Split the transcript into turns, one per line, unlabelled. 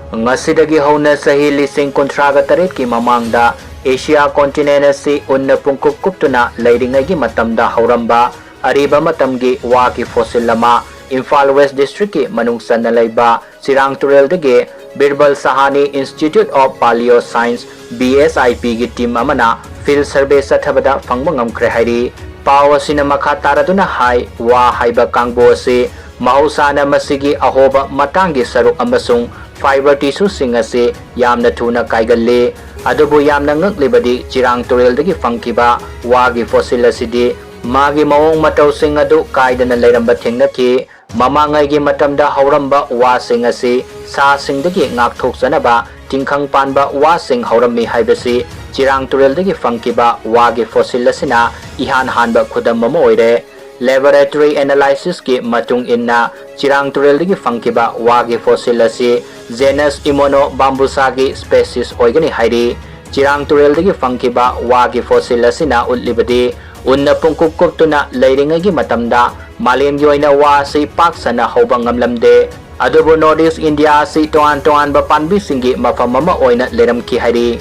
Ngasidagi hauna Chahi Lising Kuntraga Tarit ki Mamangda Asia continent asi unna pungkup kuptuna leiringai matamda Houramba Ariba matamgi Waa ki fossil lama Imphal West District ki manungsan na laiba Chirang Tureldagi Birbal Sahani Institute of Paleo Science BSIP ki team amana field survey sathabada Fangba Ngamkhre hairi paw asina makha taraduna hai Waa haiba kangbo asi mahusana masigi ahoba matangi saruk amasung fiber tissue sing ase yamna thuna kaigalle adubu yamna ngaklibadi Chirang Tureldagi fangkiba Waa gi fossil asidi magi mawong mataw sing adu kaidana leiramba thengnaki mamangai gi matamda Houramba Waa sing ase sa singdagi ngakthoksanaba tingkhang panba Waa sing haurammi haibasi Chirang Tureldagi fangkiba Waa gi fossil asina ihan hanba khudam mamo oire laboratory analysis ki matung inna Chirang Tureldagi fangkiba Waa gi fossil ase genus Imono bambusa gi species oigani hairi Chirang Tureldagi fangkiba Waa gi fossil asina utlibadi unna pungkup kuptuna leiringai gi matamda malem gi oina Waa si paksana hoba ngamlamde adubu Northeast India si toan ba panbi singi mafam mama oina leram ki hairi